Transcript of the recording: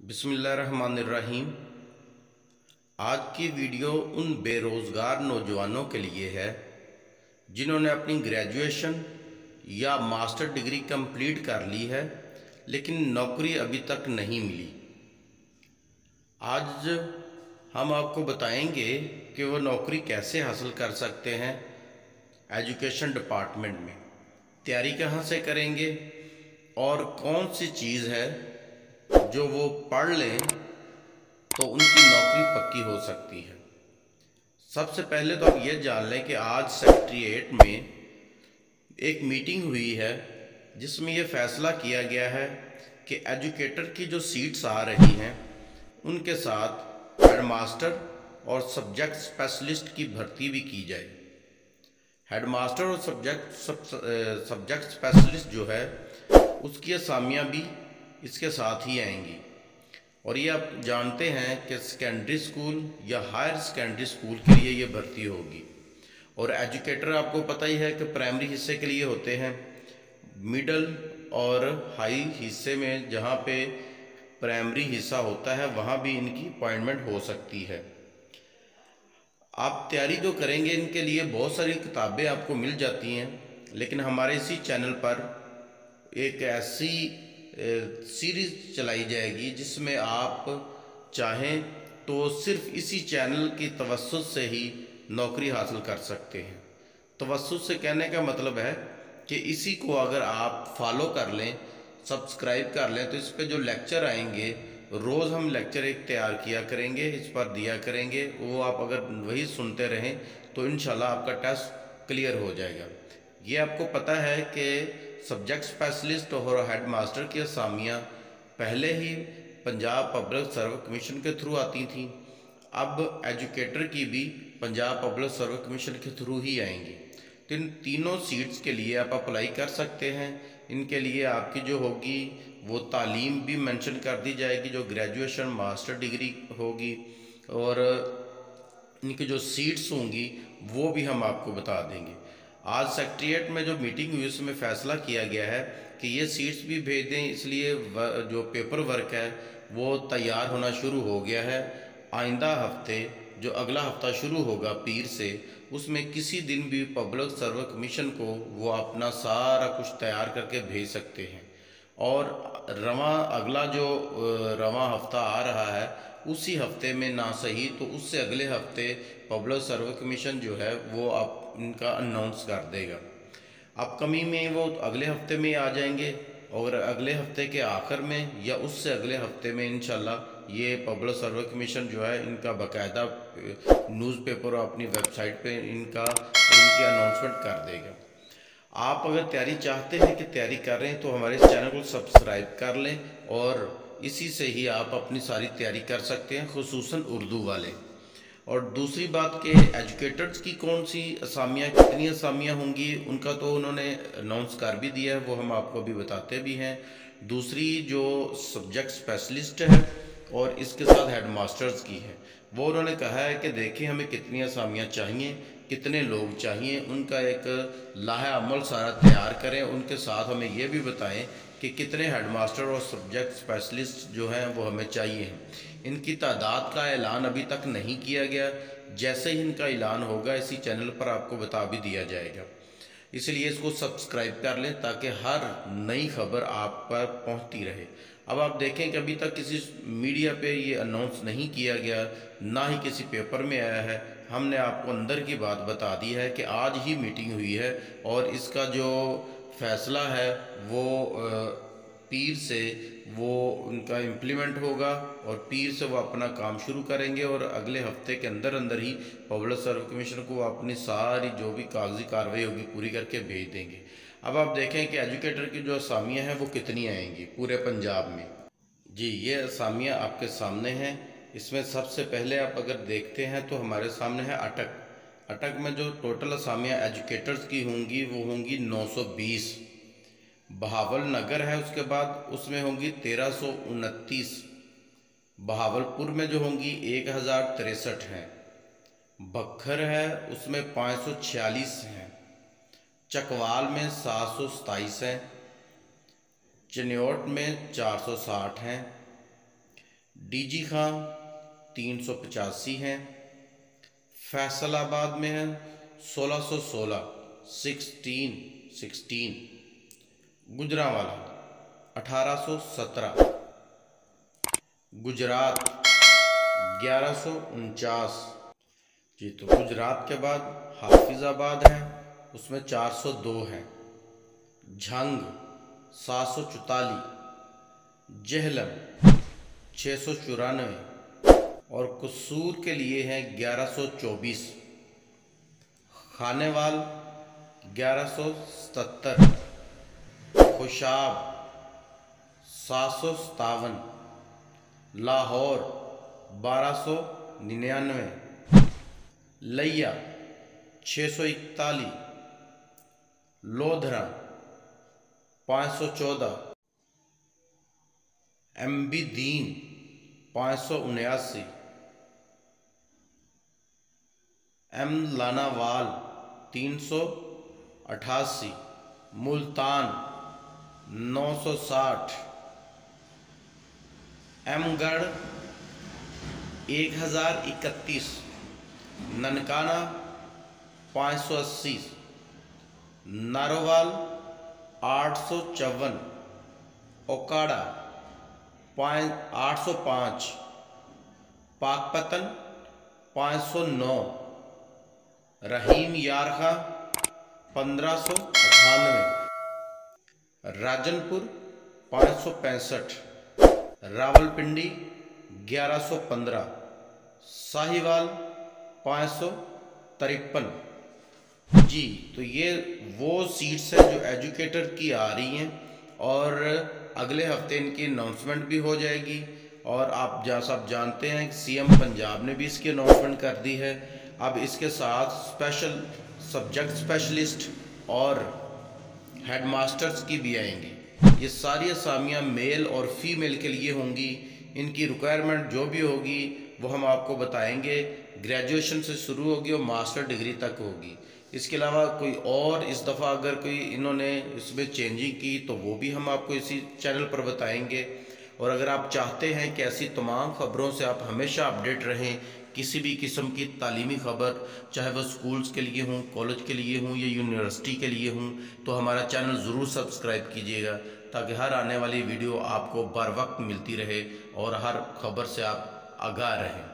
बिस्मिल्लाहिर्रहमानिर्रहीम। आज की वीडियो उन बेरोज़गार नौजवानों के लिए है जिन्होंने अपनी ग्रेजुएशन या मास्टर डिग्री कंप्लीट कर ली है लेकिन नौकरी अभी तक नहीं मिली। आज हम आपको बताएंगे कि वो नौकरी कैसे हासिल कर सकते हैं। एजुकेशन डिपार्टमेंट में तैयारी कहाँ से करेंगे और कौन सी चीज़ है जो वो पढ़ लें तो उनकी नौकरी पक्की हो सकती है। सबसे पहले तो आप ये जान लें कि आज सेक्रेटेरिएट में एक मीटिंग हुई है जिसमें ये फैसला किया गया है कि एजुकेटर की जो सीट्स आ रही हैं उनके साथ हेडमास्टर और सब्जेक्ट स्पेशलिस्ट की भर्ती भी की जाए। हेडमास्टर और सब्जेक्ट स्पेशलिस्ट जो है उसकी असामियाँ भी इसके साथ ही आएंगी। और ये आप जानते हैं कि सेकेंडरी स्कूल या हायर सेकेंडरी स्कूल के लिए ये भर्ती होगी। और एजुकेटर आपको पता ही है कि प्राइमरी हिस्से के लिए होते हैं, मिडल और हाई हिस्से में जहाँ पे प्राइमरी हिस्सा होता है वहाँ भी इनकी अपॉइंटमेंट हो सकती है। आप तैयारी जो करेंगे इनके लिए बहुत सारी किताबें आपको मिल जाती हैं, लेकिन हमारे इसी चैनल पर एक ऐसी सीरीज़ चलाई जाएगी जिसमें आप चाहें तो सिर्फ इसी चैनल की तवज्जुह से ही नौकरी हासिल कर सकते हैं। तवज्जुह से कहने का मतलब है कि इसी को अगर आप फॉलो कर लें, सब्सक्राइब कर लें, तो इस पे जो लेक्चर आएंगे रोज़ हम लेक्चर एक तैयार किया करेंगे, इस पर दिया करेंगे। वो आप अगर वही सुनते रहें तो इंशाल्लाह आपका टेस्ट क्लियर हो जाएगा। ये आपको पता है कि सब्जेक्ट स्पेशलिस्ट और हेड मास्टर की असामियाँ पहले ही पंजाब पब्लिक सर्विस कमीशन के थ्रू आती थीं, अब एजुकेटर की भी पंजाब पब्लिक सर्विस कमीशन के थ्रू ही आएंगी। तो इन तीनों सीट्स के लिए आप अप्लाई कर सकते हैं। इनके लिए आपकी जो होगी वो तालीम भी मेंशन कर दी जाएगी, जो ग्रेजुएशन मास्टर डिग्री होगी, और इनकी जो सीट्स होंगी वो भी हम आपको बता देंगे। आज सेक्रेटेरिएट में जो मीटिंग हुई उसमें फ़ैसला किया गया है कि ये सीट्स भी भेज दें, इसलिए जो पेपर वर्क है वो तैयार होना शुरू हो गया है। आइंदा हफ्ते जो अगला हफ्ता शुरू होगा पीर से, उसमें किसी दिन भी पब्लिक सर्विस कमीशन को वो अपना सारा कुछ तैयार करके भेज सकते हैं। और अगला जो रवां हफ्ता आ रहा है उसी हफ्ते में ना सही तो उससे अगले हफ्ते पब्लिक सर्विस कमीशन जो है वो आप इनका अनाउंस कर देगा। अपकमिंग में वो अगले हफ्ते में आ जाएंगे और अगले हफ्ते के आखिर में या उससे अगले हफ्ते में इंशाल्लाह ये पब्लिक सर्विस कमीशन जो है इनका बाकायदा न्यूज़पेपर और अपनी वेबसाइट पे इनकी अनाउंसमेंट कर देगा। आप अगर तैयारी चाहते हैं कि तैयारी कर रहे हैं तो हमारे इस चैनल को सब्सक्राइब कर लें और इसी से ही आप अपनी सारी तैयारी कर सकते हैं, खुसूसन उर्दू वाले। और दूसरी बात कि एजुकेटर्स की कौन सी असामियाँ, कितनी असामियाँ होंगी, उनका तो उन्होंने अनाउंस कर भी दिया है, वो हम आपको अभी बताते भी हैं। दूसरी जो सब्जेक्ट स्पेशलिस्ट है और इसके साथ हेड मास्टर्स की है, वो उन्होंने कहा है कि देखिए हमें कितनी असामियाँ चाहिए, कितने लोग चाहिए, उनका एक लाहे अमल सारा तैयार करें। उनके साथ हमें ये भी बताएं कि कितने हेडमास्टर और सब्जेक्ट स्पेशलिस्ट जो हैं वो हमें चाहिए हैं। इनकी तादाद का ऐलान अभी तक नहीं किया गया, जैसे ही इनका ऐलान होगा इसी चैनल पर आपको बता भी दिया जाएगा। इसलिए इसको सब्सक्राइब कर लें ताकि हर नई खबर आप पर पहुंचती रहे। अब आप देखें कि अभी तक किसी मीडिया पे ये अनाउंस नहीं किया गया, ना ही किसी पेपर में आया है। हमने आपको अंदर की बात बता दी है कि आज ही मीटिंग हुई है और इसका जो फैसला है वो पीर से वो उनका इम्प्लीमेंट होगा और पीर से वो अपना काम शुरू करेंगे और अगले हफ्ते के अंदर अंदर ही पब्लिक सर्विस कमीशन को अपनी सारी जो भी कागजी कार्रवाई होगी पूरी करके भेज देंगे। अब आप देखें कि एजुकेटर की जो असामियाँ हैं वो कितनी आएंगी पूरे पंजाब में। जी, ये असामियाँ आपके सामने हैं। इसमें सबसे पहले आप अगर देखते हैं तो हमारे सामने है अटक। अटक में जो टोटल असामियाँ एजुकेटर्स की होंगी वो होंगी 920। बहावल नगर है उसके बाद, उसमें होंगी 1329। बहावलपुर में जो होंगी 1063 हैं। बखर है उसमें 546 हैं। चकवाल में 727 हैं। चिन्योट में 460 हैं। डीजी खां 385 हैं। फैसलाबाद में है 1616 1616। गुजरांवाला 1817। गुजरात 1149। जी, तो गुजरात के बाद हाफिजाबाद है, उसमें 402 है। झंग 744। जेहलम 694 और कसूर के लिए हैं 1124। खानेवाल 1177। खुशाब 757। लाहौर 1299। लिया 641। लोधरा 514। एम्बी दीन 579। एम लानावाल 388। मुल्तान 960। एमगढ़ 1031। ननकाना 580। नारोवाल 854। ओकाड़ा 805। पाकपतन 509। रहीम यार खां 1598। राजनपुर 565। रावलपिंडी 1115। साहिवाल 553। जी, तो ये वो सीट्स हैं जो एजुकेटर की आ रही हैं और अगले हफ्ते इनकी अनाउंसमेंट भी हो जाएगी। और आप सब जानते हैं सीएम पंजाब ने भी इसकी अनाउंसमेंट कर दी है। अब इसके साथ स्पेशल सब्जेक्ट स्पेशलिस्ट और हेडमास्टर्स की भी आएंगी। ये सारी असामियाँ मेल और फीमेल के लिए होंगी। इनकी रिक्वायरमेंट जो भी होगी वो हम आपको बताएंगे। ग्रेजुएशन से शुरू होगी और मास्टर डिग्री तक होगी। इसके अलावा कोई और इस दफ़ा अगर कोई इन्होंने इसमें चेंजिंग की तो वो भी हम आपको इसी चैनल पर बताएंगे। और अगर आप चाहते हैं कि ऐसी तमाम ख़बरों से आप हमेशा अपडेट रहें, किसी भी किस्म की तालीमी ख़बर, चाहे वह स्कूल्स के लिए हों, कॉलेज के लिए हों या यूनिवर्सिटी के लिए हों, तो हमारा चैनल ज़रूर सब्सक्राइब कीजिएगा ताकि हर आने वाली वीडियो आपको बर वक्त मिलती रहे और हर खबर से आप आगाह रहें।